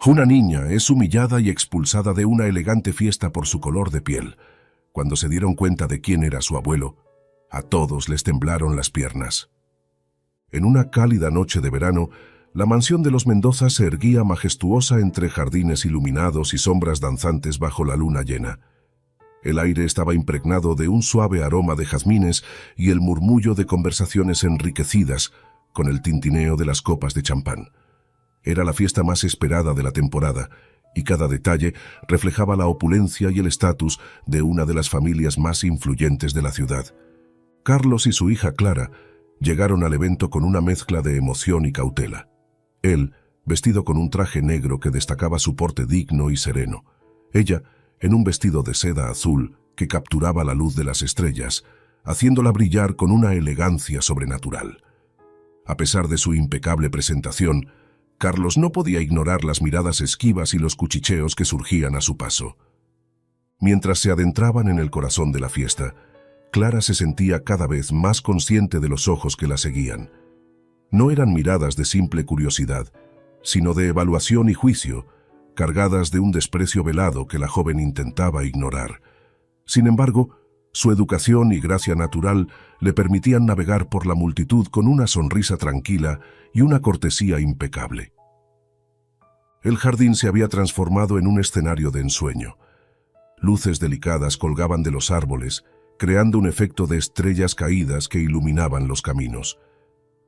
Una niña es humillada y expulsada de una elegante fiesta por su color de piel. Cuando se dieron cuenta de quién era su abuelo, a todos les temblaron las piernas. En una cálida noche de verano, la mansión de los Mendoza se erguía majestuosa entre jardines iluminados y sombras danzantes bajo la luna llena. El aire estaba impregnado de un suave aroma de jazmines y el murmullo de conversaciones enriquecidas con el tintineo de las copas de champán. Era la fiesta más esperada de la temporada, y cada detalle reflejaba la opulencia y el estatus de una de las familias más influyentes de la ciudad. Carlos y su hija Clara llegaron al evento con una mezcla de emoción y cautela. Él, vestido con un traje negro que destacaba su porte digno y sereno. Ella, en un vestido de seda azul que capturaba la luz de las estrellas, haciéndola brillar con una elegancia sobrenatural. A pesar de su impecable presentación, Carlos no podía ignorar las miradas esquivas y los cuchicheos que surgían a su paso. Mientras se adentraban en el corazón de la fiesta, Clara se sentía cada vez más consciente de los ojos que la seguían. No eran miradas de simple curiosidad, sino de evaluación y juicio, cargadas de un desprecio velado que la joven intentaba ignorar. Sin embargo, su educación y gracia natural le permitían navegar por la multitud con una sonrisa tranquila y una cortesía impecable. El jardín se había transformado en un escenario de ensueño. Luces delicadas colgaban de los árboles, creando un efecto de estrellas caídas que iluminaban los caminos.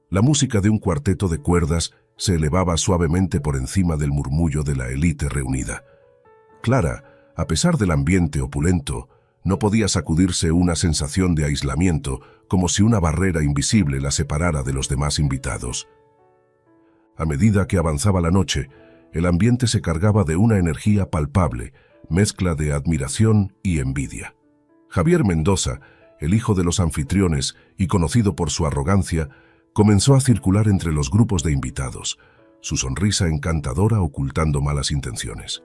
La música de un cuarteto de cuerdas se elevaba suavemente por encima del murmullo de la élite reunida. Clara, a pesar del ambiente opulento, no podía sacudirse una sensación de aislamiento, como si una barrera invisible la separara de los demás invitados. A medida que avanzaba la noche, el ambiente se cargaba de una energía palpable, mezcla de admiración y envidia. Javier Mendoza, el hijo de los anfitriones y conocido por su arrogancia, comenzó a circular entre los grupos de invitados, su sonrisa encantadora ocultando malas intenciones.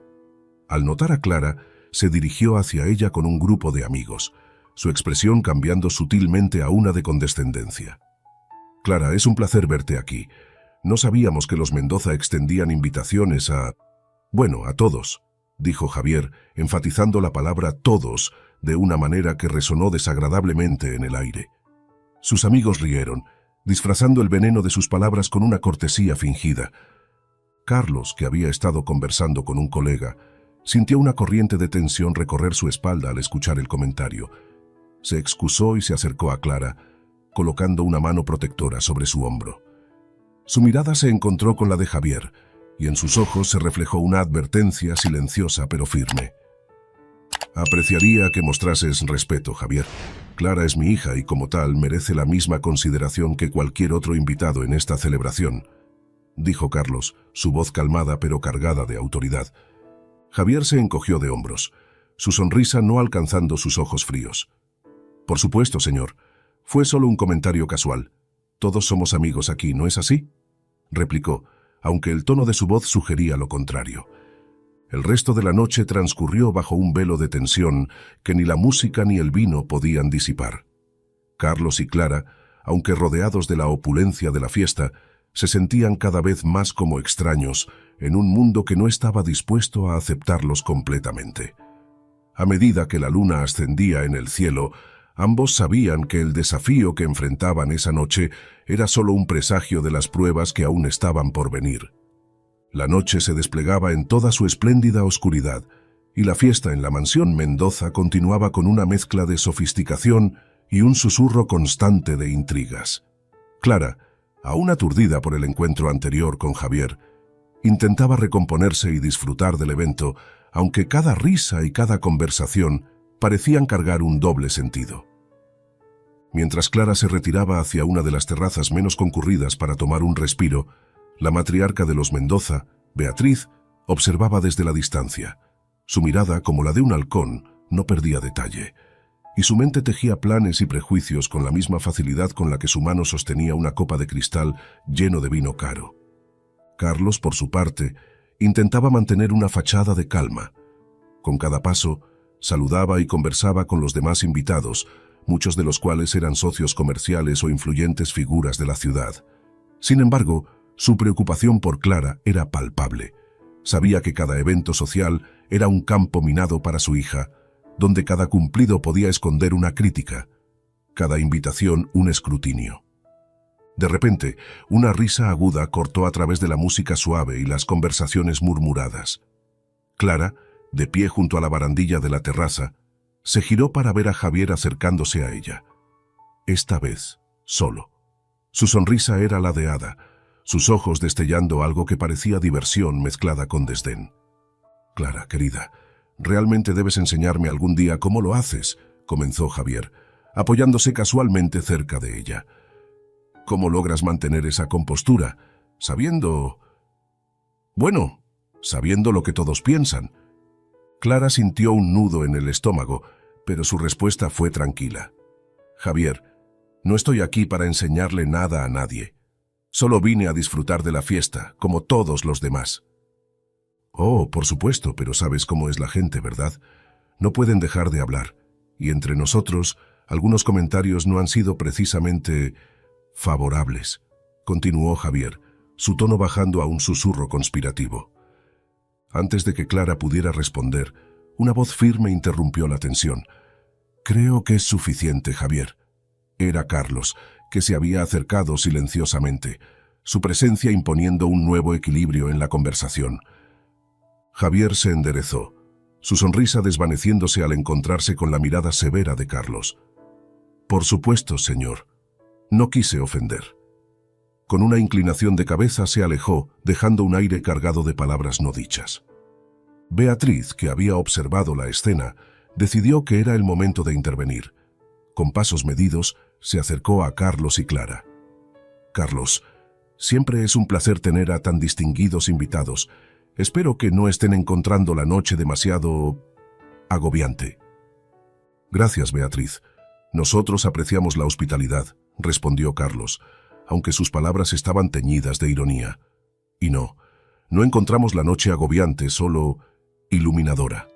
Al notar a Clara, se dirigió hacia ella con un grupo de amigos, su expresión cambiando sutilmente a una de condescendencia. «Clara, es un placer verte aquí. No sabíamos que los Mendoza extendían invitaciones a... Bueno, a todos», dijo Javier, enfatizando la palabra todos de una manera que resonó desagradablemente en el aire. Sus amigos rieron, disfrazando el veneno de sus palabras con una cortesía fingida. Carlos, que había estado conversando con un colega, sintió una corriente de tensión recorrer su espalda al escuchar el comentario. Se excusó y se acercó a Clara, colocando una mano protectora sobre su hombro. Su mirada se encontró con la de Javier, y en sus ojos se reflejó una advertencia silenciosa pero firme. «Apreciaría que mostrases respeto, Javier. Clara es mi hija y como tal merece la misma consideración que cualquier otro invitado en esta celebración», dijo Carlos, su voz calmada pero cargada de autoridad. Javier se encogió de hombros, su sonrisa no alcanzando sus ojos fríos. «Por supuesto, señor. Fue solo un comentario casual. Todos somos amigos aquí, ¿no es así?», replicó, aunque el tono de su voz sugería lo contrario. El resto de la noche transcurrió bajo un velo de tensión que ni la música ni el vino podían disipar. Carlos y Clara, aunque rodeados de la opulencia de la fiesta, se sentían cada vez más como extraños en un mundo que no estaba dispuesto a aceptarlos completamente. A medida que la luna ascendía en el cielo, ambos sabían que el desafío que enfrentaban esa noche era solo un presagio de las pruebas que aún estaban por venir. La noche se desplegaba en toda su espléndida oscuridad, y la fiesta en la mansión Mendoza continuaba con una mezcla de sofisticación y un susurro constante de intrigas. Clara, aún aturdida por el encuentro anterior con Javier, intentaba recomponerse y disfrutar del evento, aunque cada risa y cada conversación parecían cargar un doble sentido. Mientras Clara se retiraba hacia una de las terrazas menos concurridas para tomar un respiro, la matriarca de los Mendoza, Beatriz, observaba desde la distancia. Su mirada, como la de un halcón, no perdía detalle, y su mente tejía planes y prejuicios con la misma facilidad con la que su mano sostenía una copa de cristal lleno de vino caro. Carlos, por su parte, intentaba mantener una fachada de calma. Con cada paso, saludaba y conversaba con los demás invitados, muchos de los cuales eran socios comerciales o influyentes figuras de la ciudad. Sin embargo, su preocupación por Clara era palpable. Sabía que cada evento social era un campo minado para su hija, donde cada cumplido podía esconder una crítica, cada invitación un escrutinio. De repente, una risa aguda cortó a través de la música suave y las conversaciones murmuradas. Clara, de pie junto a la barandilla de la terraza, se giró para ver a Javier acercándose a ella. Esta vez, solo. Su sonrisa era ladeada, sus ojos destellando algo que parecía diversión mezclada con desdén. «Clara, querida, realmente debes enseñarme algún día cómo lo haces», comenzó Javier, apoyándose casualmente cerca de ella. «¿Cómo logras mantener esa compostura, sabiendo... sabiendo lo que todos piensan?» Clara sintió un nudo en el estómago, pero su respuesta fue tranquila. «Javier, no estoy aquí para enseñarle nada a nadie. Solo vine a disfrutar de la fiesta, como todos los demás». «Oh, por supuesto, pero sabes cómo es la gente, ¿verdad? No pueden dejar de hablar. Y entre nosotros, algunos comentarios no han sido precisamente favorables», continuó Javier, su tono bajando a un susurro conspirativo. Antes de que Clara pudiera responder, una voz firme interrumpió la tensión. «Creo que es suficiente, Javier». Era Carlos, que se había acercado silenciosamente, su presencia imponiendo un nuevo equilibrio en la conversación. Javier se enderezó, su sonrisa desvaneciéndose al encontrarse con la mirada severa de Carlos. «Por supuesto, señor. No quise ofender». Con una inclinación de cabeza se alejó, dejando un aire cargado de palabras no dichas. Beatriz, que había observado la escena, decidió que era el momento de intervenir. Con pasos medidos, se acercó a Carlos y Clara. «Carlos, siempre es un placer tener a tan distinguidos invitados. Espero que no estén encontrando la noche demasiado agobiante». «Gracias, Beatriz. Nosotros apreciamos la hospitalidad», respondió Carlos, aunque sus palabras estaban teñidas de ironía. «Y no encontramos la noche agobiante, solo iluminadora».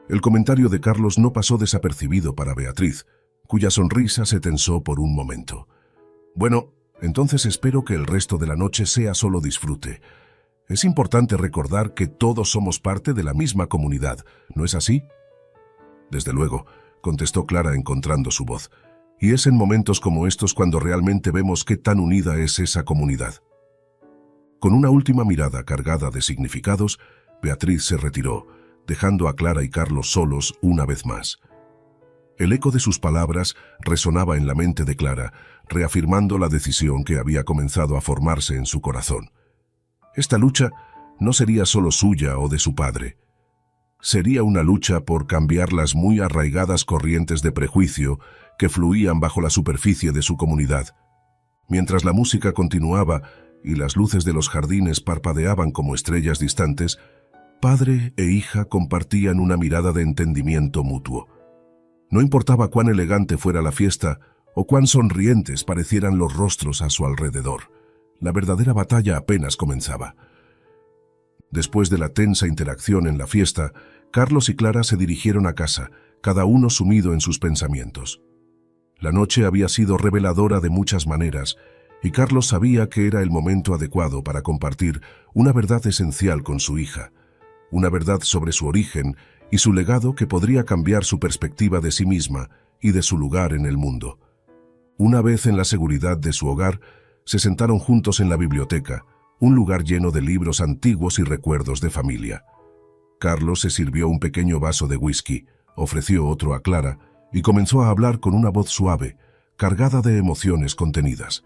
El comentario de Carlos no pasó desapercibido para Beatriz, cuya sonrisa se tensó por un momento. «Bueno, entonces espero que el resto de la noche sea solo disfrute. Es importante recordar que todos somos parte de la misma comunidad, ¿no es así?» «Desde luego», contestó Clara encontrando su voz. «Y es en momentos como estos cuando realmente vemos qué tan unida es esa comunidad». Con una última mirada cargada de significados, Beatriz se retiró, dejando a Clara y Carlos solos una vez más. El eco de sus palabras resonaba en la mente de Clara, reafirmando la decisión que había comenzado a formarse en su corazón. Esta lucha no sería solo suya o de su padre. Sería una lucha por cambiar las muy arraigadas corrientes de prejuicio que fluían bajo la superficie de su comunidad. Mientras la música continuaba y las luces de los jardines parpadeaban como estrellas distantes, padre e hija compartían una mirada de entendimiento mutuo. No importaba cuán elegante fuera la fiesta o cuán sonrientes parecieran los rostros a su alrededor. La verdadera batalla apenas comenzaba. Después de la tensa interacción en la fiesta, Carlos y Clara se dirigieron a casa, cada uno sumido en sus pensamientos. La noche había sido reveladora de muchas maneras, y Carlos sabía que era el momento adecuado para compartir una verdad esencial con su hija, una verdad sobre su origen y su legado que podría cambiar su perspectiva de sí misma y de su lugar en el mundo. Una vez en la seguridad de su hogar, se sentaron juntos en la biblioteca, un lugar lleno de libros antiguos y recuerdos de familia. Carlos se sirvió un pequeño vaso de whisky, ofreció otro a Clara y comenzó a hablar con una voz suave, cargada de emociones contenidas.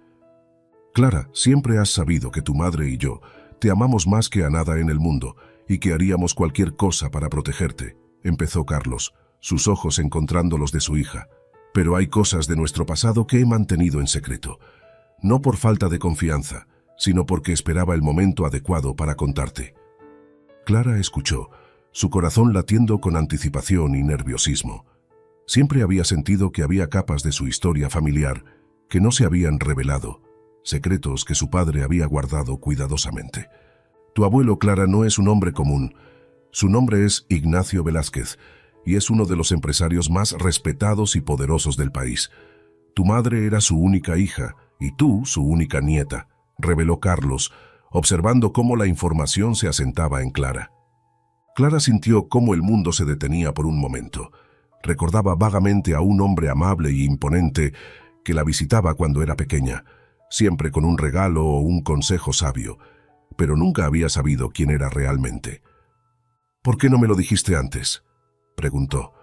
«Clara, siempre has sabido que tu madre y yo te amamos más que a nada en el mundo y que haríamos cualquier cosa para protegerte», empezó Carlos, sus ojos encontrando los de su hija. «Pero hay cosas de nuestro pasado que he mantenido en secreto, no por falta de confianza, sino porque esperaba el momento adecuado para contarte». Clara escuchó, su corazón latiendo con anticipación y nerviosismo. Siempre había sentido que había capas de su historia familiar que no se habían revelado, secretos que su padre había guardado cuidadosamente. «Tu abuelo, Clara, no es un hombre común. Su nombre es Ignacio Velázquez y es uno de los empresarios más respetados y poderosos del país. Tu madre era su única hija y tú su única nieta», reveló Carlos, observando cómo la información se asentaba en Clara. Clara sintió cómo el mundo se detenía por un momento. Recordaba vagamente a un hombre amable y imponente que la visitaba cuando era pequeña, siempre con un regalo o un consejo sabio, pero nunca había sabido quién era realmente. «¿Por qué no me lo dijiste antes?», preguntó,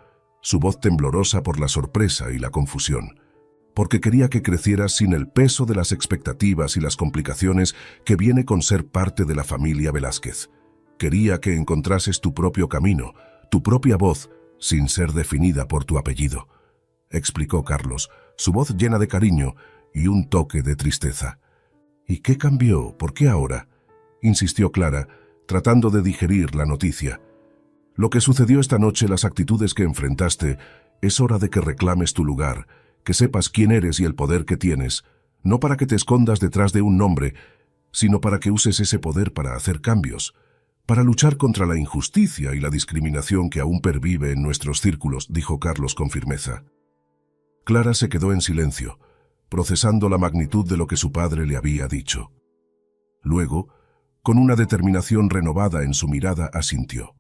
su voz temblorosa por la sorpresa y la confusión. «Porque quería que crecieras sin el peso de las expectativas y las complicaciones que viene con ser parte de la familia Velázquez. Quería que encontrases tu propio camino, tu propia voz, sin ser definida por tu apellido», explicó Carlos, su voz llena de cariño y un toque de tristeza. «¿Y qué cambió? ¿Por qué ahora?», insistió Clara, tratando de digerir la noticia. «Lo que sucedió esta noche, las actitudes que enfrentaste, es hora de que reclames tu lugar, que sepas quién eres y el poder que tienes, no para que te escondas detrás de un nombre, sino para que uses ese poder para hacer cambios, para luchar contra la injusticia y la discriminación que aún pervive en nuestros círculos», dijo Carlos con firmeza. Clara se quedó en silencio, procesando la magnitud de lo que su padre le había dicho. Luego, con una determinación renovada en su mirada, asintió.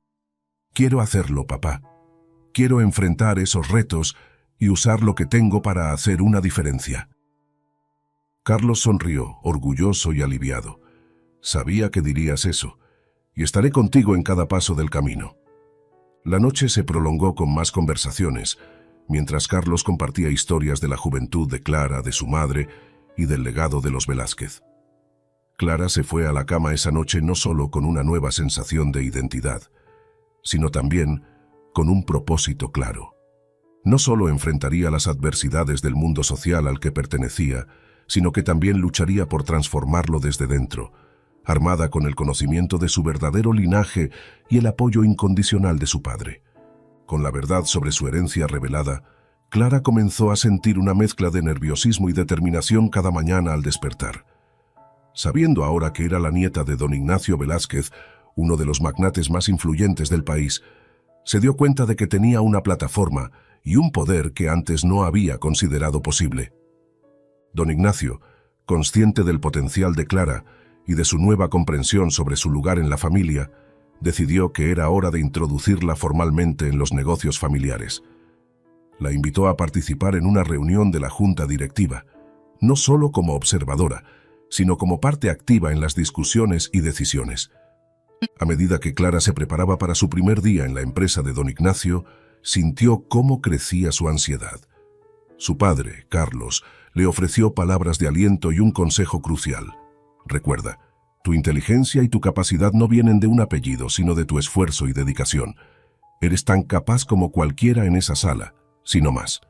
«Quiero hacerlo, papá. Quiero enfrentar esos retos y usar lo que tengo para hacer una diferencia». Carlos sonrió, orgulloso y aliviado. «Sabía que dirías eso, y estaré contigo en cada paso del camino». La noche se prolongó con más conversaciones, mientras Carlos compartía historias de la juventud de Clara, de su madre y del legado de los Velázquez. Clara se fue a la cama esa noche no solo con una nueva sensación de identidad, sino también con un propósito claro. No solo enfrentaría las adversidades del mundo social al que pertenecía, sino que también lucharía por transformarlo desde dentro, armada con el conocimiento de su verdadero linaje y el apoyo incondicional de su padre. Con la verdad sobre su herencia revelada, Clara comenzó a sentir una mezcla de nerviosismo y determinación cada mañana al despertar. Sabiendo ahora que era la nieta de don Ignacio Velázquez, uno de los magnates más influyentes del país, se dio cuenta de que tenía una plataforma y un poder que antes no había considerado posible. Don Ignacio, consciente del potencial de Clara y de su nueva comprensión sobre su lugar en la familia, decidió que era hora de introducirla formalmente en los negocios familiares. La invitó a participar en una reunión de la junta directiva, no solo como observadora, sino como parte activa en las discusiones y decisiones. A medida que Clara se preparaba para su primer día en la empresa de don Ignacio, sintió cómo crecía su ansiedad. Su padre, Carlos, le ofreció palabras de aliento y un consejo crucial. «Recuerda, tu inteligencia y tu capacidad no vienen de un apellido, sino de tu esfuerzo y dedicación. Eres tan capaz como cualquiera en esa sala, si no más».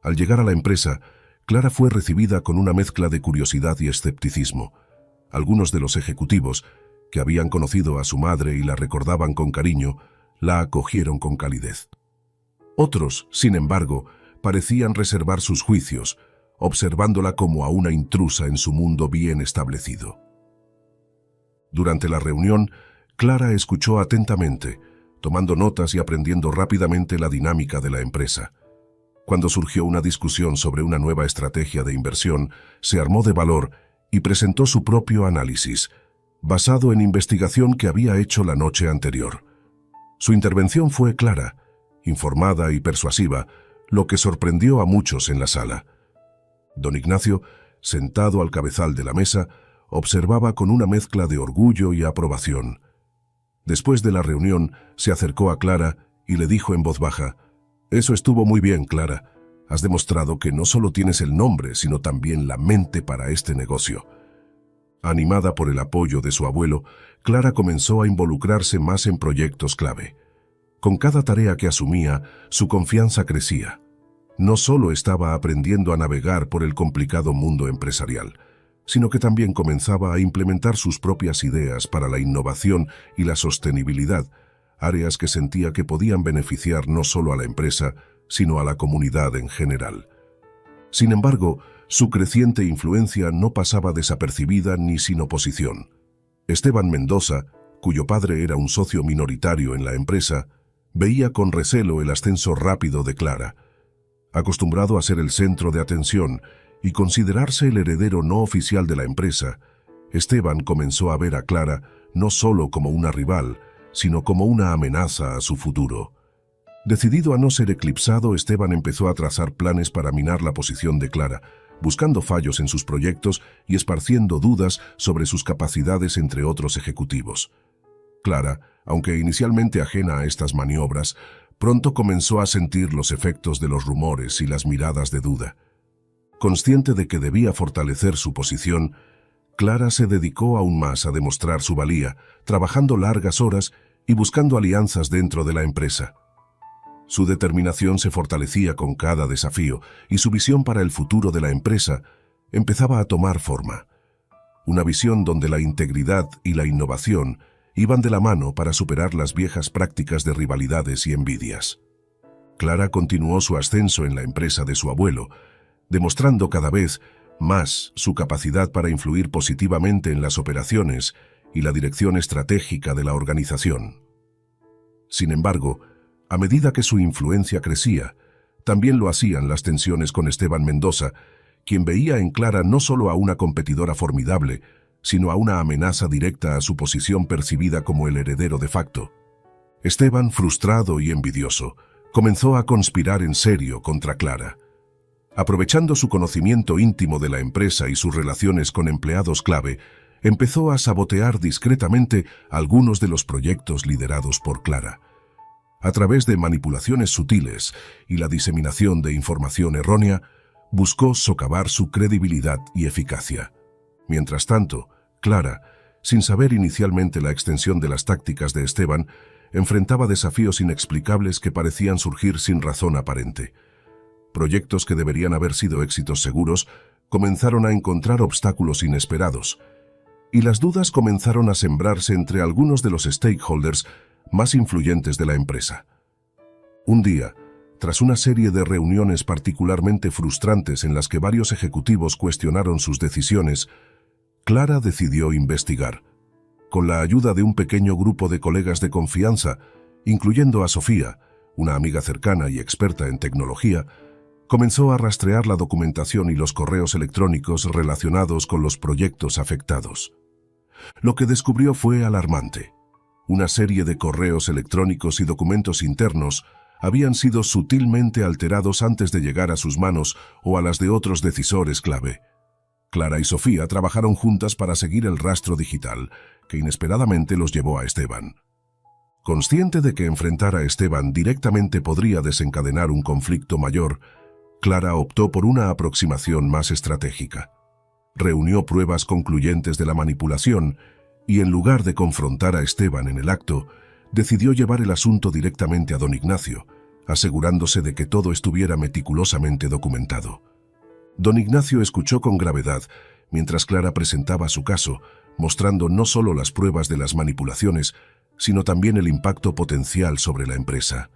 Al llegar a la empresa, Clara fue recibida con una mezcla de curiosidad y escepticismo. Algunos de los ejecutivos, que habían conocido a su madre y la recordaban con cariño, la acogieron con calidez. Otros, sin embargo, parecían reservar sus juicios, observándola como a una intrusa en su mundo bien establecido. Durante la reunión, Clara escuchó atentamente, tomando notas y aprendiendo rápidamente la dinámica de la empresa. Cuando surgió una discusión sobre una nueva estrategia de inversión, se armó de valor y presentó su propio análisis, basado en investigación que había hecho la noche anterior. Su intervención fue clara, informada y persuasiva, lo que sorprendió a muchos en la sala. Don Ignacio, sentado al cabezal de la mesa, observaba con una mezcla de orgullo y aprobación. Después de la reunión, se acercó a Clara y le dijo en voz baja: «Eso estuvo muy bien, Clara. Has demostrado que no solo tienes el nombre, sino también la mente para este negocio». Animada por el apoyo de su abuelo, Clara comenzó a involucrarse más en proyectos clave. Con cada tarea que asumía, su confianza crecía. No solo estaba aprendiendo a navegar por el complicado mundo empresarial, sino que también comenzaba a implementar sus propias ideas para la innovación y la sostenibilidad, áreas que sentía que podían beneficiar no solo a la empresa, sino a la comunidad en general. Sin embargo, su creciente influencia no pasaba desapercibida ni sin oposición. Esteban Mendoza, cuyo padre era un socio minoritario en la empresa, veía con recelo el ascenso rápido de Clara. Acostumbrado a ser el centro de atención y considerarse el heredero no oficial de la empresa, Esteban comenzó a ver a Clara no solo como una rival, sino como una amenaza a su futuro. Decidido a no ser eclipsado, Esteban empezó a trazar planes para minar la posición de Clara, buscando fallos en sus proyectos y esparciendo dudas sobre sus capacidades entre otros ejecutivos. Clara, aunque inicialmente ajena a estas maniobras, pronto comenzó a sentir los efectos de los rumores y las miradas de duda. Consciente de que debía fortalecer su posición, Clara se dedicó aún más a demostrar su valía, trabajando largas horas y buscando alianzas dentro de la empresa. Su determinación se fortalecía con cada desafío y su visión para el futuro de la empresa empezaba a tomar forma. Una visión donde la integridad y la innovación iban de la mano para superar las viejas prácticas de rivalidades y envidias. Clara continuó su ascenso en la empresa de su abuelo, demostrando cada vez más su capacidad para influir positivamente en las operaciones y la dirección estratégica de la organización. Sin embargo, a medida que su influencia crecía, también lo hacían las tensiones con Esteban Mendoza, quien veía en Clara no solo a una competidora formidable, sino a una amenaza directa a su posición percibida como el heredero de facto. Esteban, frustrado y envidioso, comenzó a conspirar en serio contra Clara. Aprovechando su conocimiento íntimo de la empresa y sus relaciones con empleados clave, empezó a sabotear discretamente algunos de los proyectos liderados por Clara. A través de manipulaciones sutiles y la diseminación de información errónea, buscó socavar su credibilidad y eficacia. Mientras tanto, Clara, sin saber inicialmente la extensión de las tácticas de Esteban, enfrentaba desafíos inexplicables que parecían surgir sin razón aparente. Proyectos que deberían haber sido éxitos seguros comenzaron a encontrar obstáculos inesperados, y las dudas comenzaron a sembrarse entre algunos de los stakeholders más influyentes de la empresa. Un día, tras una serie de reuniones particularmente frustrantes en las que varios ejecutivos cuestionaron sus decisiones, Clara decidió investigar. Con la ayuda de un pequeño grupo de colegas de confianza, incluyendo a Sofía, una amiga cercana y experta en tecnología, comenzó a rastrear la documentación y los correos electrónicos relacionados con los proyectos afectados. Lo que descubrió fue alarmante. Una serie de correos electrónicos y documentos internos habían sido sutilmente alterados antes de llegar a sus manos o a las de otros decisores clave. Clara y Sofía trabajaron juntas para seguir el rastro digital, que inesperadamente los llevó a Esteban. Consciente de que enfrentar a Esteban directamente podría desencadenar un conflicto mayor, Clara optó por una aproximación más estratégica. Reunió pruebas concluyentes de la manipulación y, en lugar de confrontar a Esteban en el acto, decidió llevar el asunto directamente a don Ignacio, asegurándose de que todo estuviera meticulosamente documentado. Don Ignacio escuchó con gravedad mientras Clara presentaba su caso, mostrando no solo las pruebas de las manipulaciones, sino también el impacto potencial sobre la empresa.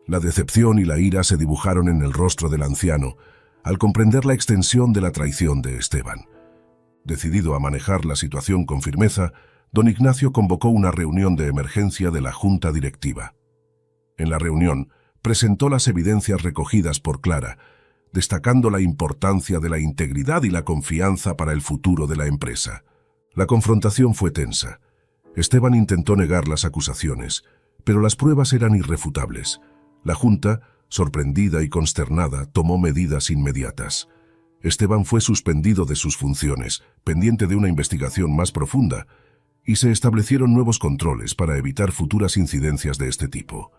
La decepción y la ira se dibujaron en el rostro del anciano al comprender la extensión de la traición de Esteban. Decidido a manejar la situación con firmeza, don Ignacio convocó una reunión de emergencia de la junta directiva. En la reunión, presentó las evidencias recogidas por Clara, destacando la importancia de la integridad y la confianza para el futuro de la empresa. La confrontación fue tensa. Esteban intentó negar las acusaciones, pero las pruebas eran irrefutables. La junta, sorprendida y consternada, tomó medidas inmediatas. Esteban fue suspendido de sus funciones, pendiente de una investigación más profunda, y se establecieron nuevos controles para evitar futuras incidencias de este tipo.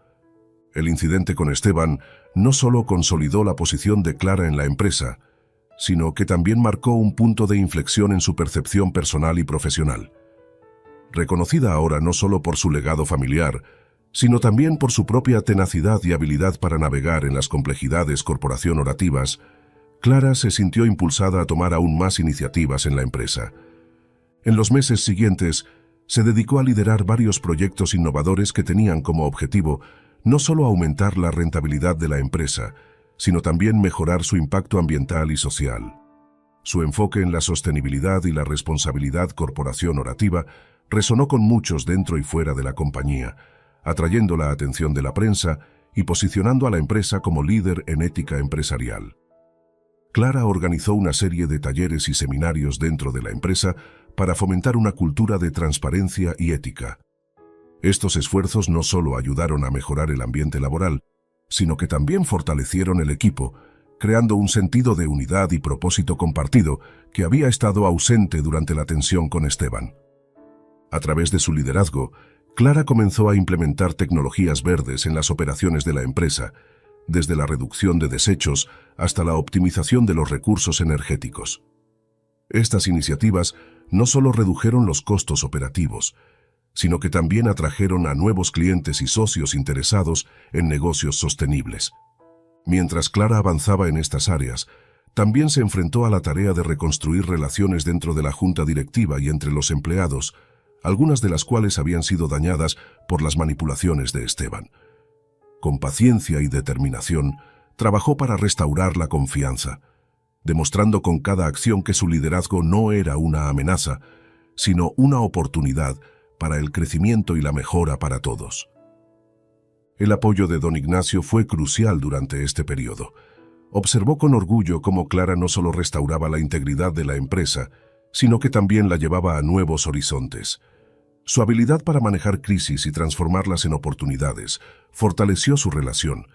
El incidente con Esteban no solo consolidó la posición de Clara en la empresa, sino que también marcó un punto de inflexión en su percepción personal y profesional. Reconocida ahora no solo por su legado familiar, sino también por su propia tenacidad y habilidad para navegar en las complejidades corporación-orativas, Clara se sintió impulsada a tomar aún más iniciativas en la empresa. En los meses siguientes, se dedicó a liderar varios proyectos innovadores que tenían como objetivo no solo aumentar la rentabilidad de la empresa, sino también mejorar su impacto ambiental y social. Su enfoque en la sostenibilidad y la responsabilidad corporación-orativa resonó con muchos dentro y fuera de la compañía, atrayendo la atención de la prensa y posicionando a la empresa como líder en ética empresarial. Clara organizó una serie de talleres y seminarios dentro de la empresa para fomentar una cultura de transparencia y ética. Estos esfuerzos no solo ayudaron a mejorar el ambiente laboral, sino que también fortalecieron el equipo, creando un sentido de unidad y propósito compartido que había estado ausente durante la tensión con Esteban. A través de su liderazgo, Clara comenzó a implementar tecnologías verdes en las operaciones de la empresa, desde la reducción de desechos hasta la optimización de los recursos energéticos. Estas iniciativas no solo redujeron los costos operativos, sino que también atrajeron a nuevos clientes y socios interesados en negocios sostenibles. Mientras Clara avanzaba en estas áreas, también se enfrentó a la tarea de reconstruir relaciones dentro de la junta directiva y entre los empleados, algunas de las cuales habían sido dañadas por las manipulaciones de Esteban. Con paciencia y determinación, trabajó para restaurar la confianza, demostrando con cada acción que su liderazgo no era una amenaza, sino una oportunidad para el crecimiento y la mejora para todos. El apoyo de don Ignacio fue crucial durante este periodo. Observó con orgullo cómo Clara no solo restauraba la integridad de la empresa, sino que también la llevaba a nuevos horizontes. Su habilidad para manejar crisis y transformarlas en oportunidades fortaleció su relación,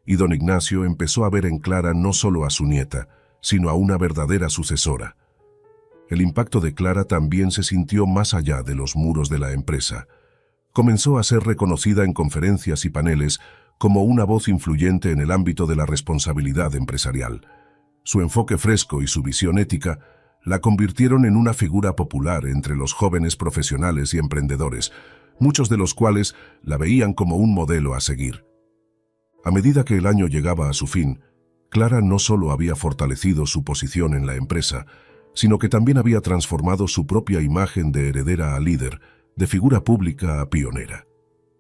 y don Ignacio empezó a ver en Clara no solo a su nieta, sino a una verdadera sucesora. El impacto de Clara también se sintió más allá de los muros de la empresa. Comenzó a ser reconocida en conferencias y paneles como una voz influyente en el ámbito de la responsabilidad empresarial. Su enfoque fresco y su visión ética la convirtieron en una figura popular entre los jóvenes profesionales y emprendedores, muchos de los cuales la veían como un modelo a seguir. A medida que el año llegaba a su fin, Clara no solo había fortalecido su posición en la empresa, sino que también había transformado su propia imagen de heredera a líder, de figura pública a pionera.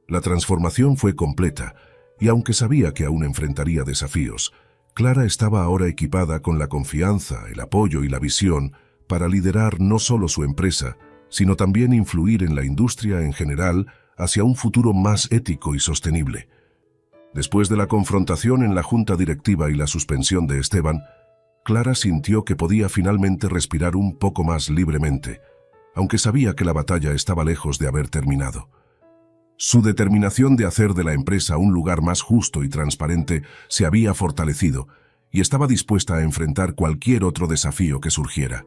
La transformación fue completa, y aunque sabía que aún enfrentaría desafíos, Clara estaba ahora equipada con la confianza, el apoyo y la visión para liderar no solo su empresa, sino también influir en la industria en general hacia un futuro más ético y sostenible. Después de la confrontación en la junta directiva y la suspensión de Esteban, Clara sintió que podía finalmente respirar un poco más libremente, aunque sabía que la batalla estaba lejos de haber terminado. Su determinación de hacer de la empresa un lugar más justo y transparente se había fortalecido y estaba dispuesta a enfrentar cualquier otro desafío que surgiera.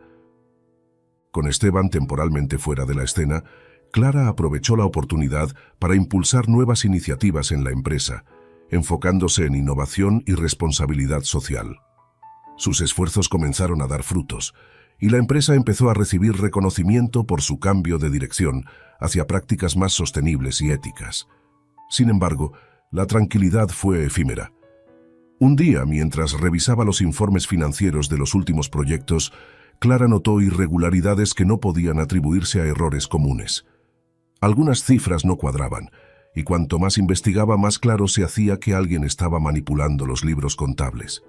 Con Esteban temporalmente fuera de la escena, Clara aprovechó la oportunidad para impulsar nuevas iniciativas en la empresa, enfocándose en innovación y responsabilidad social. Sus esfuerzos comenzaron a dar frutos, y la empresa empezó a recibir reconocimiento por su cambio de dirección hacia prácticas más sostenibles y éticas. Sin embargo, la tranquilidad fue efímera. Un día, mientras revisaba los informes financieros de los últimos proyectos, Clara notó irregularidades que no podían atribuirse a errores comunes. Algunas cifras no cuadraban, y cuanto más investigaba, más claro se hacía que alguien estaba manipulando los libros contables.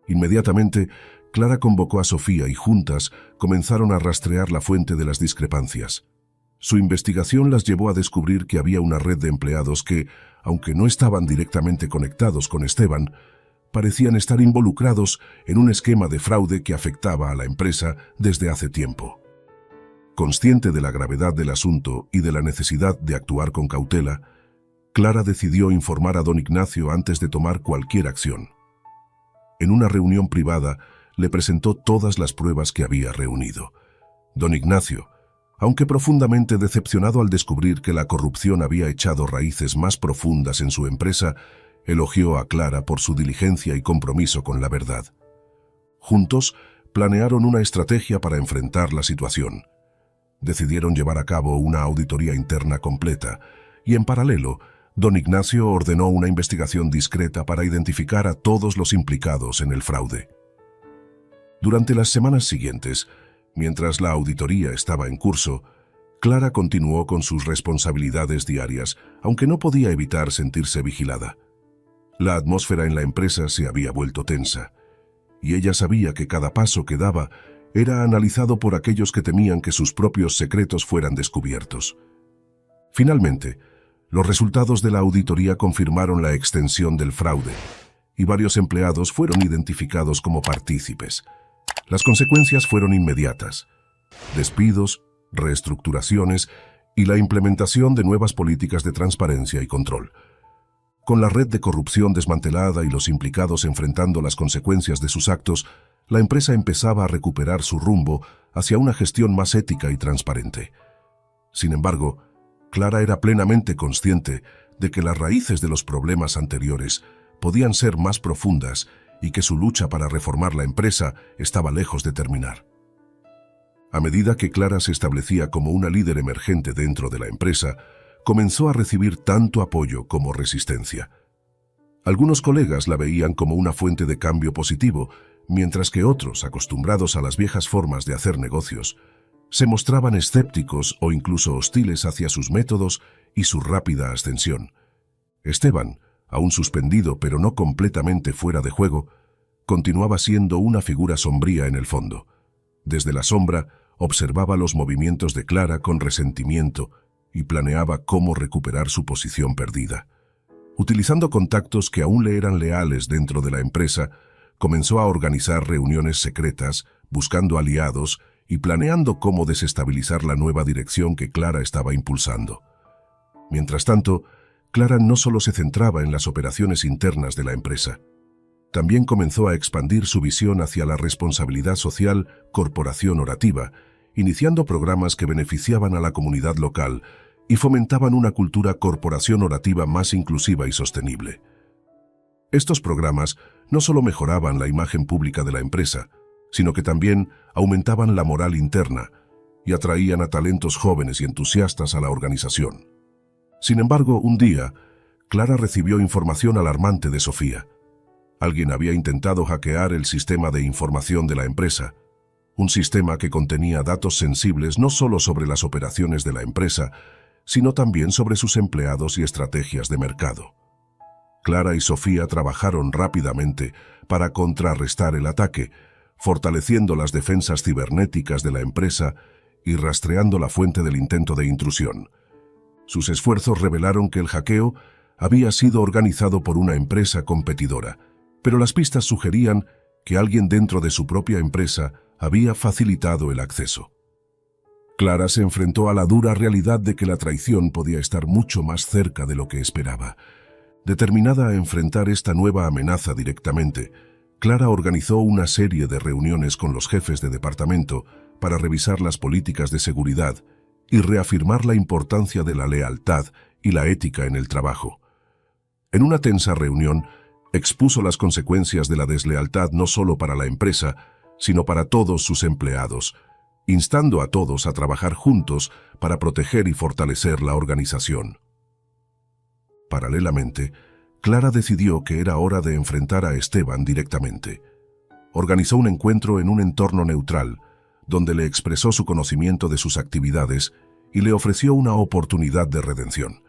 Inmediatamente, Clara convocó a Sofía y juntas comenzaron a rastrear la fuente de las discrepancias. Su investigación las llevó a descubrir que había una red de empleados que, aunque no estaban directamente conectados con Esteban, parecían estar involucrados en un esquema de fraude que afectaba a la empresa desde hace tiempo. Consciente de la gravedad del asunto y de la necesidad de actuar con cautela, Clara decidió informar a don Ignacio antes de tomar cualquier acción. En una reunión privada, le presentó todas las pruebas que había reunido. Don Ignacio, aunque profundamente decepcionado al descubrir que la corrupción había echado raíces más profundas en su empresa, elogió a Clara por su diligencia y compromiso con la verdad. Juntos, planearon una estrategia para enfrentar la situación. Decidieron llevar a cabo una auditoría interna completa y, en paralelo, don Ignacio ordenó una investigación discreta para identificar a todos los implicados en el fraude. Durante las semanas siguientes, mientras la auditoría estaba en curso, Clara continuó con sus responsabilidades diarias, aunque no podía evitar sentirse vigilada. La atmósfera en la empresa se había vuelto tensa, y ella sabía que cada paso que daba era analizado por aquellos que temían que sus propios secretos fueran descubiertos. Finalmente, los resultados de la auditoría confirmaron la extensión del fraude, y varios empleados fueron identificados como partícipes. Las consecuencias fueron inmediatas. despidos, reestructuraciones y la implementación de nuevas políticas de transparencia y control. Con la red de corrupción desmantelada y los implicados enfrentando las consecuencias de sus actos, la empresa empezaba a recuperar su rumbo hacia una gestión más ética y transparente. Sin embargo, Clara era plenamente consciente de que las raíces de los problemas anteriores podían ser más profundas y que su lucha para reformar la empresa estaba lejos de terminar. A medida que Clara se establecía como una líder emergente dentro de la empresa, comenzó a recibir tanto apoyo como resistencia. Algunos colegas la veían como una fuente de cambio positivo, mientras que otros, acostumbrados a las viejas formas de hacer negocios, se mostraban escépticos o incluso hostiles hacia sus métodos y su rápida ascensión. Esteban, aún suspendido pero no completamente fuera de juego, continuaba siendo una figura sombría en el fondo. Desde la sombra, observaba los movimientos de Clara con resentimiento y planeaba cómo recuperar su posición perdida. Utilizando contactos que aún le eran leales dentro de la empresa, comenzó a organizar reuniones secretas, buscando aliados y planeando cómo desestabilizar la nueva dirección que Clara estaba impulsando. Mientras tanto, Clara no solo se centraba en las operaciones internas de la empresa, también comenzó a expandir su visión hacia la responsabilidad social corporación orativa, iniciando programas que beneficiaban a la comunidad local y fomentaban una cultura corporación orativa más inclusiva y sostenible. Estos programas no solo mejoraban la imagen pública de la empresa, sino que también aumentaban la moral interna y atraían a talentos jóvenes y entusiastas a la organización. Sin embargo, un día, Clara recibió información alarmante de Sofía. Alguien había intentado hackear el sistema de información de la empresa, un sistema que contenía datos sensibles no solo sobre las operaciones de la empresa, sino también sobre sus empleados y estrategias de mercado. Clara y Sofía trabajaron rápidamente para contrarrestar el ataque, fortaleciendo las defensas cibernéticas de la empresa y rastreando la fuente del intento de intrusión. Sus esfuerzos revelaron que el hackeo había sido organizado por una empresa competidora, pero las pistas sugerían que alguien dentro de su propia empresa había facilitado el acceso. Clara se enfrentó a la dura realidad de que la traición podía estar mucho más cerca de lo que esperaba. Determinada a enfrentar esta nueva amenaza directamente, Clara organizó una serie de reuniones con los jefes de departamento para revisar las políticas de seguridad y reafirmar la importancia de la lealtad y la ética en el trabajo. En una tensa reunión, expuso las consecuencias de la deslealtad no solo para la empresa, sino para todos sus empleados, instando a todos a trabajar juntos para proteger y fortalecer la organización. Paralelamente, Clara decidió que era hora de enfrentar a Esteban directamente. Organizó un encuentro en un entorno neutral, donde le expresó su conocimiento de sus actividades y le ofreció una oportunidad de redención.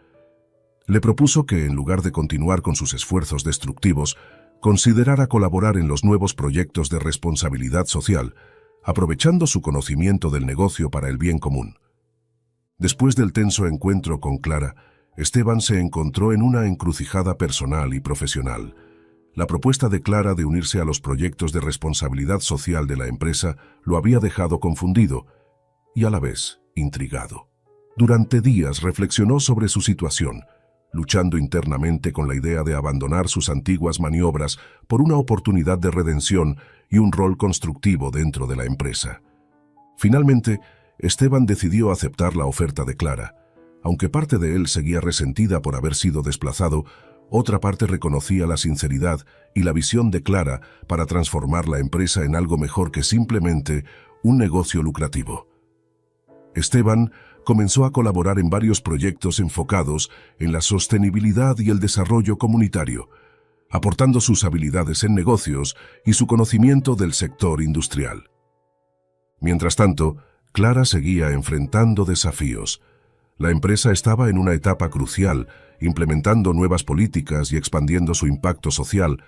Le propuso que, en lugar de continuar con sus esfuerzos destructivos, considerara colaborar en los nuevos proyectos de responsabilidad social, aprovechando su conocimiento del negocio para el bien común. Después del tenso encuentro con Clara, Esteban se encontró en una encrucijada personal y profesional. La propuesta de Clara de unirse a los proyectos de responsabilidad social de la empresa lo había dejado confundido y a la vez intrigado. Durante días reflexionó sobre su situación, luchando internamente con la idea de abandonar sus antiguas maniobras por una oportunidad de redención y un rol constructivo dentro de la empresa. Finalmente, Esteban decidió aceptar la oferta de Clara. Aunque parte de él seguía resentida por haber sido desplazado, otra parte reconocía la sinceridad y la visión de Clara para transformar la empresa en algo mejor que simplemente un negocio lucrativo. Esteban comenzó a colaborar en varios proyectos enfocados en la sostenibilidad y el desarrollo comunitario, aportando sus habilidades en negocios y su conocimiento del sector industrial. Mientras tanto, Clara seguía enfrentando desafíos. La empresa estaba en una etapa crucial, implementando nuevas políticas y expandiendo su impacto social,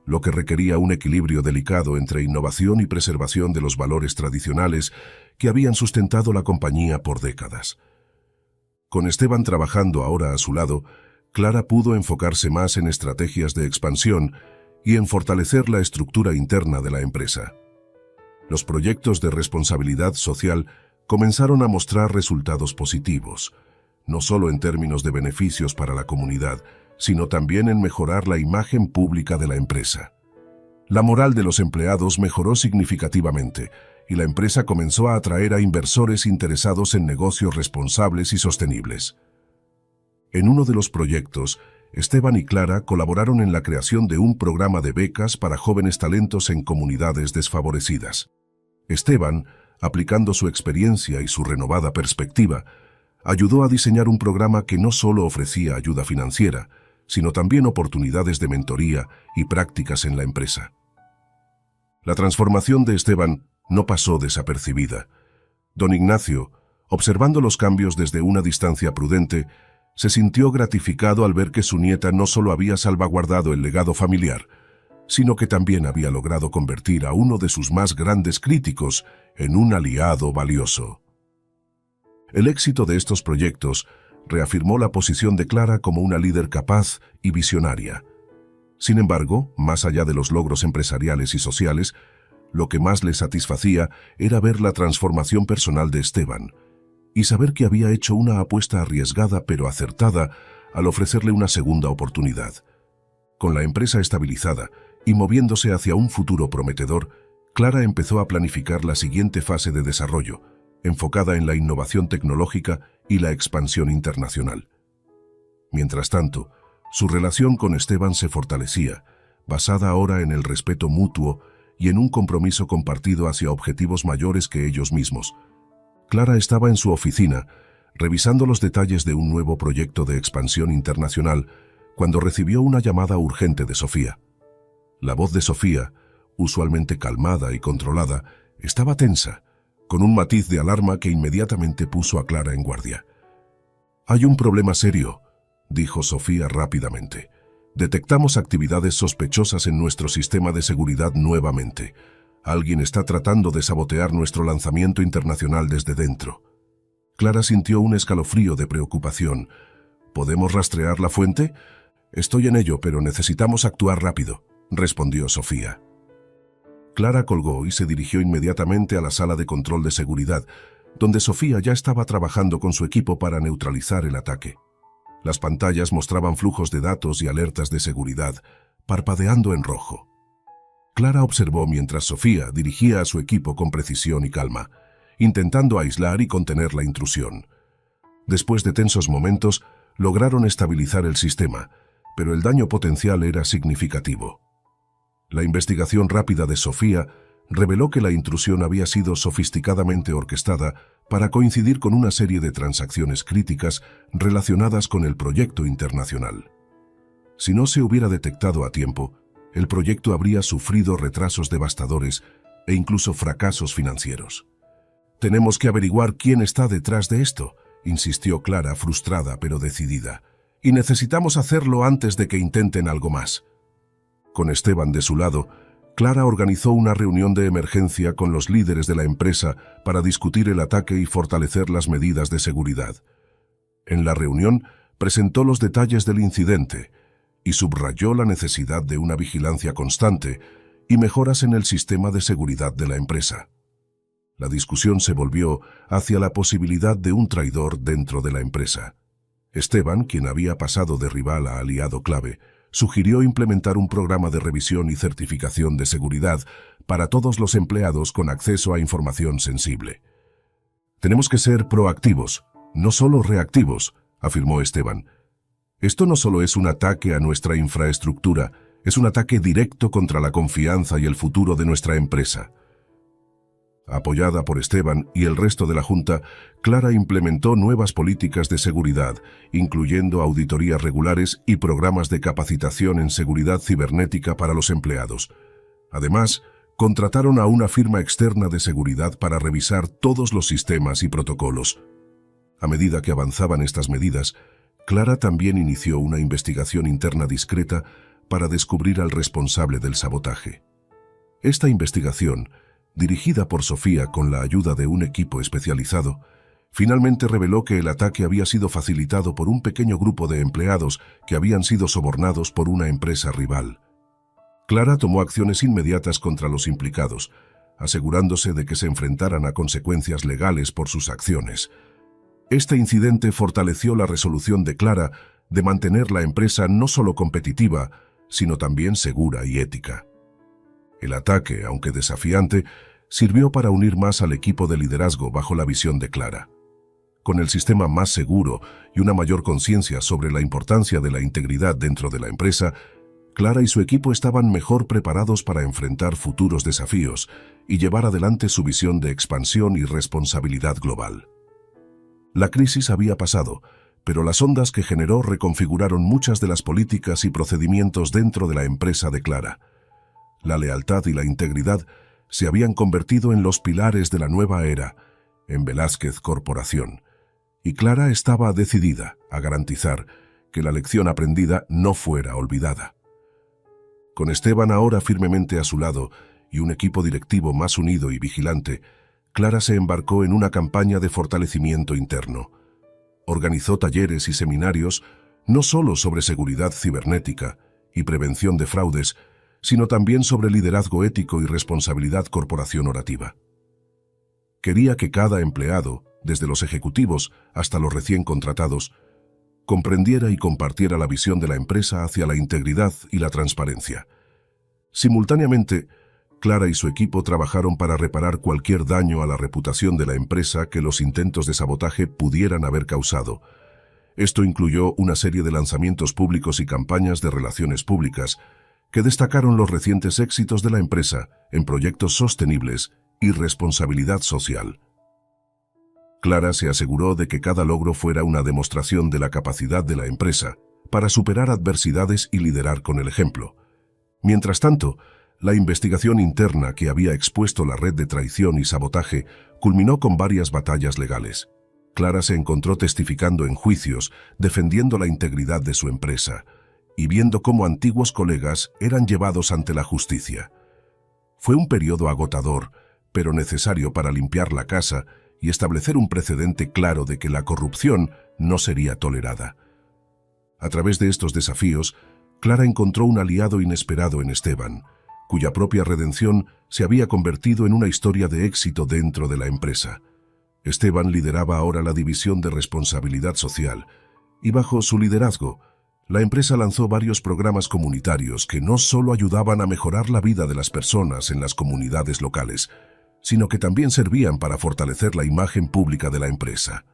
lo que requería un equilibrio delicado entre innovación y preservación de los valores tradicionales que habían sustentado la compañía por décadas. Con Esteban trabajando ahora a su lado, Clara pudo enfocarse más en estrategias de expansión y en fortalecer la estructura interna de la empresa. Los proyectos de responsabilidad social comenzaron a mostrar resultados positivos, no solo en términos de beneficios para la comunidad, sino también en mejorar la imagen pública de la empresa. La moral de los empleados mejoró significativamente y la empresa comenzó a atraer a inversores interesados en negocios responsables y sostenibles. En uno de los proyectos, Esteban y Clara colaboraron en la creación de un programa de becas para jóvenes talentos en comunidades desfavorecidas. Esteban, aplicando su experiencia y su renovada perspectiva, ayudó a diseñar un programa que no solo ofrecía ayuda financiera, sino también oportunidades de mentoría y prácticas en la empresa. La transformación de Esteban no pasó desapercibida. Don Ignacio, observando los cambios desde una distancia prudente, se sintió gratificado al ver que su nieta no solo había salvaguardado el legado familiar, sino que también había logrado convertir a uno de sus más grandes críticos en un aliado valioso. El éxito de estos proyectos reafirmó la posición de Clara como una líder capaz y visionaria. Sin embargo, más allá de los logros empresariales y sociales, lo que más le satisfacía era ver la transformación personal de Esteban y saber que había hecho una apuesta arriesgada pero acertada al ofrecerle una segunda oportunidad. Con la empresa estabilizada y moviéndose hacia un futuro prometedor, Clara empezó a planificar la siguiente fase de desarrollo, enfocada en la innovación tecnológica y la expansión internacional. Mientras tanto, su relación con Esteban se fortalecía, basada ahora en el respeto mutuo y en un compromiso compartido hacia objetivos mayores que ellos mismos. Clara estaba en su oficina, revisando los detalles de un nuevo proyecto de expansión internacional, cuando recibió una llamada urgente de Sofía. La voz de Sofía, usualmente calmada y controlada, estaba tensa, con un matiz de alarma que inmediatamente puso a Clara en guardia. «Hay un problema serio», dijo Sofía rápidamente. «Detectamos actividades sospechosas en nuestro sistema de seguridad nuevamente. Alguien está tratando de sabotear nuestro lanzamiento internacional desde dentro». Clara sintió un escalofrío de preocupación. «¿Podemos rastrear la fuente?» «Estoy en ello, pero necesitamos actuar rápido», respondió Sofía. Clara colgó y se dirigió inmediatamente a la sala de control de seguridad, donde Sofía ya estaba trabajando con su equipo para neutralizar el ataque. Las pantallas mostraban flujos de datos y alertas de seguridad, parpadeando en rojo. Clara observó mientras Sofía dirigía a su equipo con precisión y calma, intentando aislar y contener la intrusión. Después de tensos momentos, lograron estabilizar el sistema, pero el daño potencial era significativo. La investigación rápida de Sofía reveló que la intrusión había sido sofisticadamente orquestada para coincidir con una serie de transacciones críticas relacionadas con el proyecto internacional. Si no se hubiera detectado a tiempo, el proyecto habría sufrido retrasos devastadores e incluso fracasos financieros. «Tenemos que averiguar quién está detrás de esto», insistió Clara, frustrada pero decidida. «Y necesitamos hacerlo antes de que intenten algo más». Con Esteban de su lado, Clara organizó una reunión de emergencia con los líderes de la empresa para discutir el ataque y fortalecer las medidas de seguridad. En la reunión, presentó los detalles del incidente y subrayó la necesidad de una vigilancia constante y mejoras en el sistema de seguridad de la empresa. La discusión se volvió hacia la posibilidad de un traidor dentro de la empresa. Esteban, quien había pasado de rival a aliado clave, sugirió implementar un programa de revisión y certificación de seguridad para todos los empleados con acceso a información sensible. «Tenemos que ser proactivos, no solo reactivos», afirmó Esteban. «Esto no solo es un ataque a nuestra infraestructura, es un ataque directo contra la confianza y el futuro de nuestra empresa». Apoyada por Esteban y el resto de la Junta, Clara implementó nuevas políticas de seguridad, incluyendo auditorías regulares y programas de capacitación en seguridad cibernética para los empleados. Además, contrataron a una firma externa de seguridad para revisar todos los sistemas y protocolos. A medida que avanzaban estas medidas, Clara también inició una investigación interna discreta para descubrir al responsable del sabotaje. Esta investigación, dirigida por Sofía con la ayuda de un equipo especializado, finalmente reveló que el ataque había sido facilitado por un pequeño grupo de empleados que habían sido sobornados por una empresa rival. Clara tomó acciones inmediatas contra los implicados, asegurándose de que se enfrentaran a consecuencias legales por sus acciones. Este incidente fortaleció la resolución de Clara de mantener la empresa no solo competitiva, sino también segura y ética. El ataque, aunque desafiante, sirvió para unir más al equipo de liderazgo bajo la visión de Clara. Con el sistema más seguro y una mayor conciencia sobre la importancia de la integridad dentro de la empresa, Clara y su equipo estaban mejor preparados para enfrentar futuros desafíos y llevar adelante su visión de expansión y responsabilidad global. La crisis había pasado, pero las ondas que generó reconfiguraron muchas de las políticas y procedimientos dentro de la empresa de Clara. La lealtad y la integridad se habían convertido en los pilares de la nueva era, en Velázquez Corporación, y Clara estaba decidida a garantizar que la lección aprendida no fuera olvidada. Con Esteban ahora firmemente a su lado y un equipo directivo más unido y vigilante, Clara se embarcó en una campaña de fortalecimiento interno. Organizó talleres y seminarios no solo sobre seguridad cibernética y prevención de fraudes, sino también sobre liderazgo ético y responsabilidad corporación-orativa. Quería que cada empleado, desde los ejecutivos hasta los recién contratados, comprendiera y compartiera la visión de la empresa hacia la integridad y la transparencia. Simultáneamente, Clara y su equipo trabajaron para reparar cualquier daño a la reputación de la empresa que los intentos de sabotaje pudieran haber causado. Esto incluyó una serie de lanzamientos públicos y campañas de relaciones públicas que destacaron los recientes éxitos de la empresa en proyectos sostenibles y responsabilidad social. Clara se aseguró de que cada logro fuera una demostración de la capacidad de la empresa para superar adversidades y liderar con el ejemplo. Mientras tanto, la investigación interna que había expuesto la red de traición y sabotaje culminó con varias batallas legales. Clara se encontró testificando en juicios, defendiendo la integridad de su empresa y viendo cómo antiguos colegas eran llevados ante la justicia. Fue un periodo agotador, pero necesario para limpiar la casa y establecer un precedente claro de que la corrupción no sería tolerada. A través de estos desafíos, Clara encontró un aliado inesperado en Esteban, cuya propia redención se había convertido en una historia de éxito dentro de la empresa. Esteban lideraba ahora la división de responsabilidad social, y bajo su liderazgo, la empresa lanzó varios programas comunitarios que no solo ayudaban a mejorar la vida de las personas en las comunidades locales, sino que también servían para fortalecer la imagen pública de la empresa.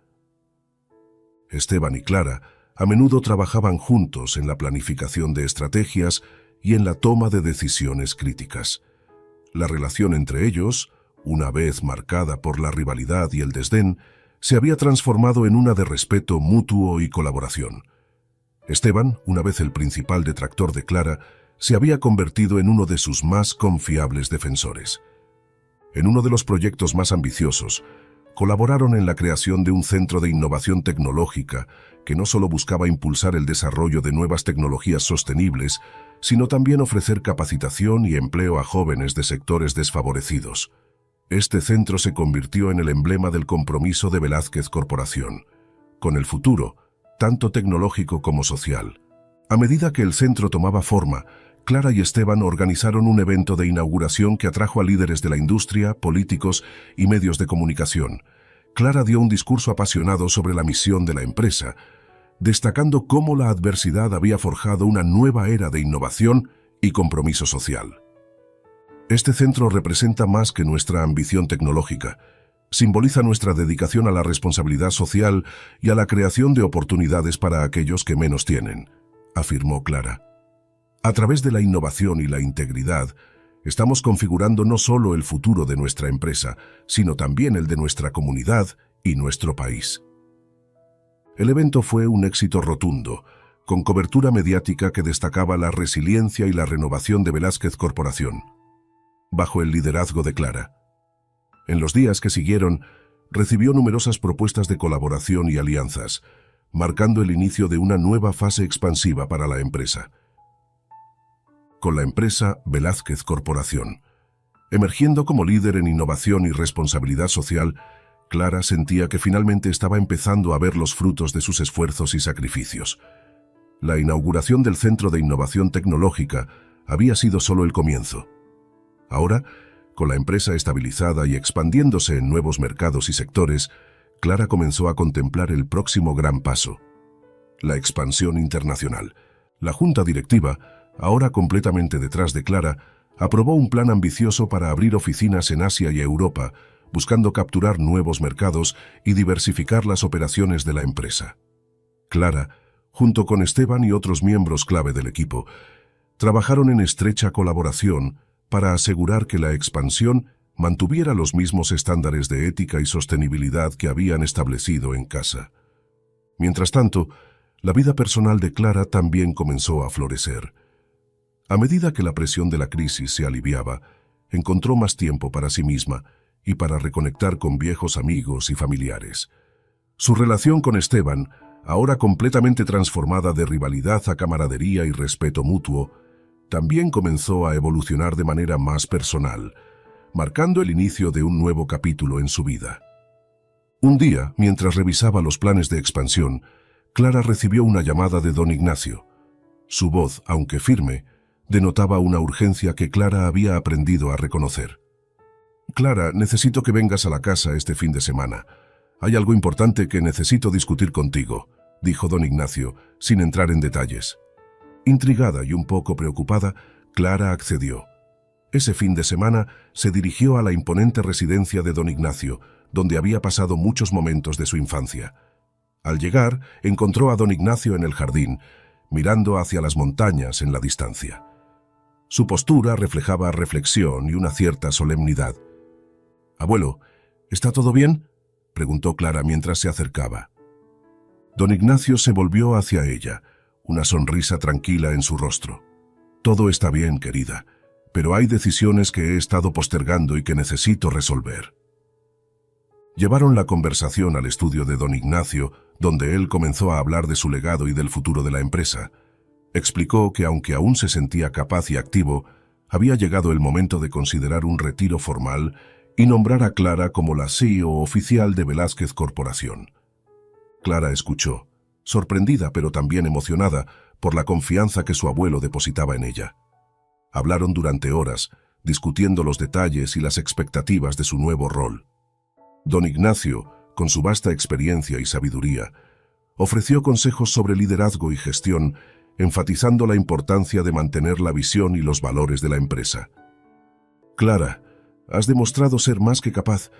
Esteban y Clara a menudo trabajaban juntos en la planificación de estrategias y en la toma de decisiones críticas. La relación entre ellos, una vez marcada por la rivalidad y el desdén, se había transformado en una de respeto mutuo y colaboración. Esteban, una vez el principal detractor de Clara, se había convertido en uno de sus más confiables defensores. En uno de los proyectos más ambiciosos, colaboraron en la creación de un centro de innovación tecnológica que no solo buscaba impulsar el desarrollo de nuevas tecnologías sostenibles, sino también ofrecer capacitación y empleo a jóvenes de sectores desfavorecidos. Este centro se convirtió en el emblema del compromiso de Velázquez Corporación con el futuro, tanto tecnológico como social. A medida que el centro tomaba forma, Clara y Esteban organizaron un evento de inauguración que atrajo a líderes de la industria, políticos y medios de comunicación. Clara dio un discurso apasionado sobre la misión de la empresa, destacando cómo la adversidad había forjado una nueva era de innovación y compromiso social. Este centro representa más que nuestra ambición tecnológica. Simboliza nuestra dedicación a la responsabilidad social y a la creación de oportunidades para aquellos que menos tienen, afirmó Clara. A través de la innovación y la integridad, estamos configurando no solo el futuro de nuestra empresa, sino también el de nuestra comunidad y nuestro país. El evento fue un éxito rotundo, con cobertura mediática que destacaba la resiliencia y la renovación de Velázquez Corporación, bajo el liderazgo de Clara. En los días que siguieron, recibió numerosas propuestas de colaboración y alianzas, marcando el inicio de una nueva fase expansiva para la empresa. Con la empresa Velázquez Corporación, emergiendo como líder en innovación y responsabilidad social, Clara sentía que finalmente estaba empezando a ver los frutos de sus esfuerzos y sacrificios. La inauguración del Centro de Innovación Tecnológica había sido solo el comienzo. Ahora, Con la empresa estabilizada y expandiéndose en nuevos mercados y sectores, Clara comenzó a contemplar el próximo gran paso: la expansión internacional. La junta directiva, ahora completamente detrás de Clara, aprobó un plan ambicioso para abrir oficinas en Asia y Europa, buscando capturar nuevos mercados y diversificar las operaciones de la empresa. Clara, junto con Esteban y otros miembros clave del equipo, trabajaron en estrecha colaboración para asegurar que la expansión mantuviera los mismos estándares de ética y sostenibilidad que habían establecido en casa. Mientras tanto, la vida personal de Clara también comenzó a florecer. A medida que la presión de la crisis se aliviaba, encontró más tiempo para sí misma y para reconectar con viejos amigos y familiares. Su relación con Esteban, ahora completamente transformada de rivalidad a camaradería y respeto mutuo, también comenzó a evolucionar de manera más personal, marcando el inicio de un nuevo capítulo en su vida. Un día, mientras revisaba los planes de expansión, Clara recibió una llamada de don Ignacio. Su voz, aunque firme, denotaba una urgencia que Clara había aprendido a reconocer. «Clara, necesito que vengas a la casa este fin de semana. Hay algo importante que necesito discutir contigo», dijo don Ignacio, sin entrar en detalles. Intrigada y un poco preocupada, Clara accedió. Ese fin de semana se dirigió a la imponente residencia de don Ignacio, donde había pasado muchos momentos de su infancia. Al llegar, encontró a don Ignacio en el jardín, mirando hacia las montañas en la distancia. Su postura reflejaba reflexión y una cierta solemnidad. «Abuelo, ¿está todo bien?», preguntó Clara mientras se acercaba. Don Ignacio se volvió hacia ella, una sonrisa tranquila en su rostro. «Todo está bien, querida, pero hay decisiones que he estado postergando y que necesito resolver». Llevaron la conversación al estudio de don Ignacio, donde él comenzó a hablar de su legado y del futuro de la empresa. Explicó que aunque aún se sentía capaz y activo, había llegado el momento de considerar un retiro formal y nombrar a Clara como la CEO oficial de Velázquez Corporación. Clara escuchó, sorprendida pero también emocionada por la confianza que su abuelo depositaba en ella. Hablaron durante horas, discutiendo los detalles y las expectativas de su nuevo rol. Don Ignacio, con su vasta experiencia y sabiduría, ofreció consejos sobre liderazgo y gestión, enfatizando la importancia de mantener la visión y los valores de la empresa. «Clara, has demostrado ser más que capaz.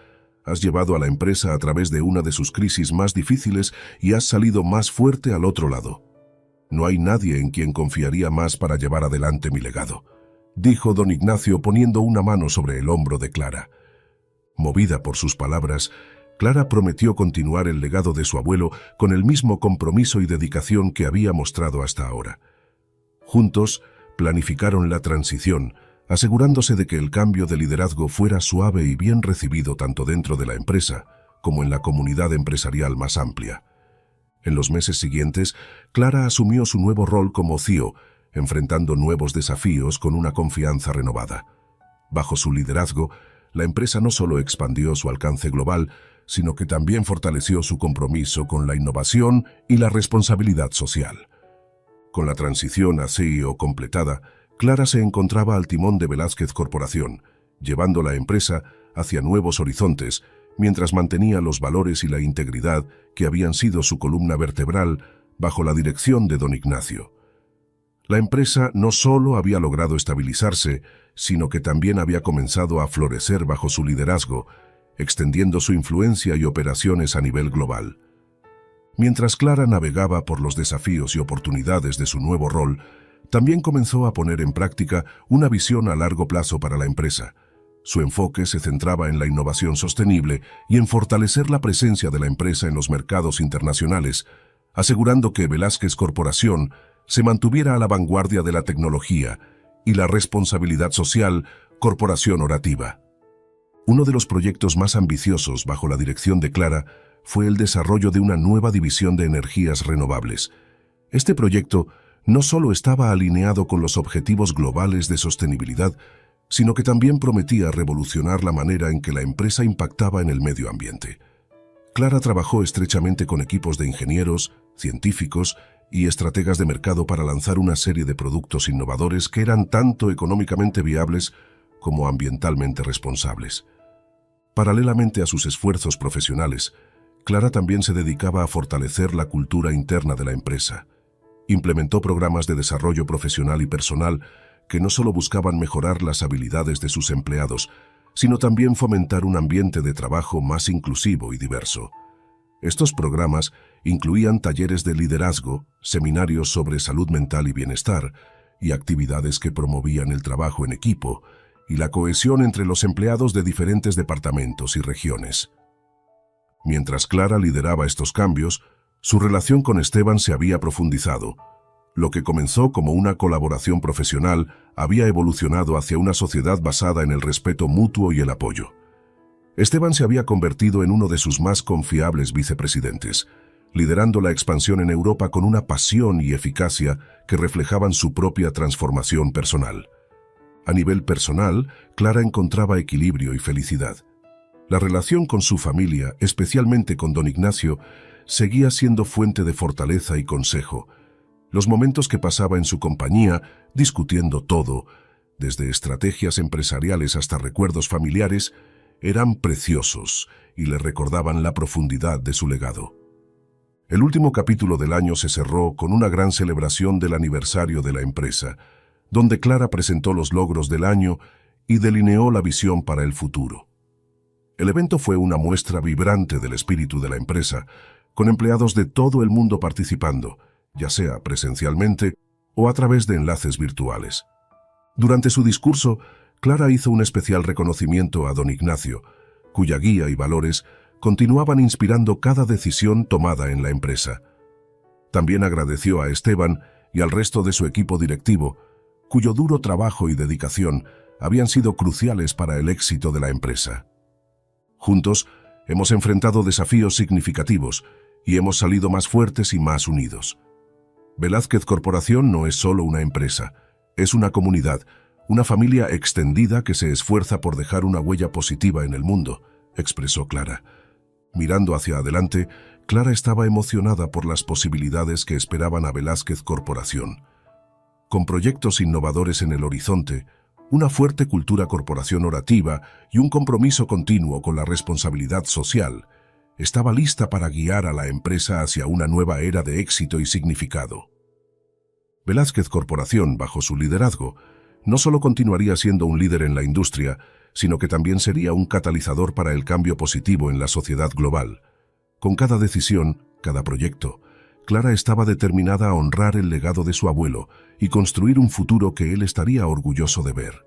Has llevado a la empresa a través de una de sus crisis más difíciles y has salido más fuerte al otro lado. No hay nadie en quien confiaría más para llevar adelante mi legado», dijo don Ignacio poniendo una mano sobre el hombro de Clara. Movida por sus palabras, Clara prometió continuar el legado de su abuelo con el mismo compromiso y dedicación que había mostrado hasta ahora. Juntos, planificaron la transición, asegurándose de que el cambio de liderazgo fuera suave y bien recibido tanto dentro de la empresa como en la comunidad empresarial más amplia. En los meses siguientes, Clara asumió su nuevo rol como CEO, enfrentando nuevos desafíos con una confianza renovada. Bajo su liderazgo, la empresa no solo expandió su alcance global, sino que también fortaleció su compromiso con la innovación y la responsabilidad social. Con la transición a CEO completada, Clara se encontraba al timón de Velázquez Corporación, llevando la empresa hacia nuevos horizontes, mientras mantenía los valores y la integridad que habían sido su columna vertebral bajo la dirección de don Ignacio. La empresa no solo había logrado estabilizarse, sino que también había comenzado a florecer bajo su liderazgo, extendiendo su influencia y operaciones a nivel global. Mientras Clara navegaba por los desafíos y oportunidades de su nuevo rol, también comenzó a poner en práctica una visión a largo plazo para la empresa. Su enfoque se centraba en la innovación sostenible y en fortalecer la presencia de la empresa en los mercados internacionales, asegurando que Velázquez Corporación se mantuviera a la vanguardia de la tecnología y la responsabilidad social corporación-orativa. Uno de los proyectos más ambiciosos bajo la dirección de Clara fue el desarrollo de una nueva división de energías renovables. Este proyecto no solo estaba alineado con los objetivos globales de sostenibilidad, sino que también prometía revolucionar la manera en que la empresa impactaba en el medio ambiente. Clara trabajó estrechamente con equipos de ingenieros, científicos y estrategas de mercado para lanzar una serie de productos innovadores que eran tanto económicamente viables como ambientalmente responsables. Paralelamente a sus esfuerzos profesionales, Clara también se dedicaba a fortalecer la cultura interna de la empresa. Implementó programas de desarrollo profesional y personal que no solo buscaban mejorar las habilidades de sus empleados, sino también fomentar un ambiente de trabajo más inclusivo y diverso. Estos programas incluían talleres de liderazgo, seminarios sobre salud mental y bienestar, y actividades que promovían el trabajo en equipo y la cohesión entre los empleados de diferentes departamentos y regiones. Mientras Clara lideraba estos cambios, su relación con Esteban se había profundizado. Lo que comenzó como una colaboración profesional había evolucionado hacia una sociedad basada en el respeto mutuo y el apoyo. Esteban se había convertido en uno de sus más confiables vicepresidentes, liderando la expansión en Europa con una pasión y eficacia que reflejaban su propia transformación personal. A nivel personal, Clara encontraba equilibrio y felicidad. La relación con su familia, especialmente con don Ignacio, seguía siendo fuente de fortaleza y consejo. Los momentos que pasaba en su compañía, discutiendo todo, desde estrategias empresariales hasta recuerdos familiares, eran preciosos y le recordaban la profundidad de su legado. El último capítulo del año se cerró con una gran celebración del aniversario de la empresa, donde Clara presentó los logros del año y delineó la visión para el futuro. El evento fue una muestra vibrante del espíritu de la empresa, con empleados de todo el mundo participando, ya sea presencialmente o a través de enlaces virtuales. Durante su discurso, Clara hizo un especial reconocimiento a don Ignacio, cuya guía y valores continuaban inspirando cada decisión tomada en la empresa. También agradeció a Esteban y al resto de su equipo directivo, cuyo duro trabajo y dedicación habían sido cruciales para el éxito de la empresa. Juntos, hemos enfrentado desafíos significativos y hemos salido más fuertes y más unidos. Velázquez Corporación no es solo una empresa, es una comunidad, una familia extendida que se esfuerza por dejar una huella positiva en el mundo, expresó Clara. Mirando hacia adelante, Clara estaba emocionada por las posibilidades que esperaban a Velázquez Corporación. Con proyectos innovadores en el horizonte, una fuerte cultura corporación y un compromiso continuo con la responsabilidad social, estaba lista para guiar a la empresa hacia una nueva era de éxito y significado. Velázquez Corporación, bajo su liderazgo, no solo continuaría siendo un líder en la industria, sino que también sería un catalizador para el cambio positivo en la sociedad global. Con cada decisión, cada proyecto, Clara estaba determinada a honrar el legado de su abuelo y construir un futuro que él estaría orgulloso de ver.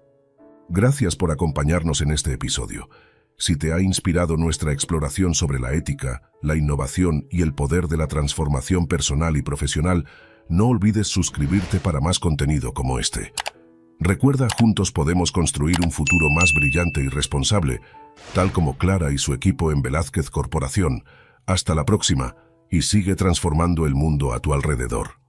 Gracias por acompañarnos en este episodio. Si te ha inspirado nuestra exploración sobre la ética, la innovación y el poder de la transformación personal y profesional, no olvides suscribirte para más contenido como este. Recuerda, juntos podemos construir un futuro más brillante y responsable, tal como Clara y su equipo en Velázquez Corporación. Hasta la próxima, y sigue transformando el mundo a tu alrededor.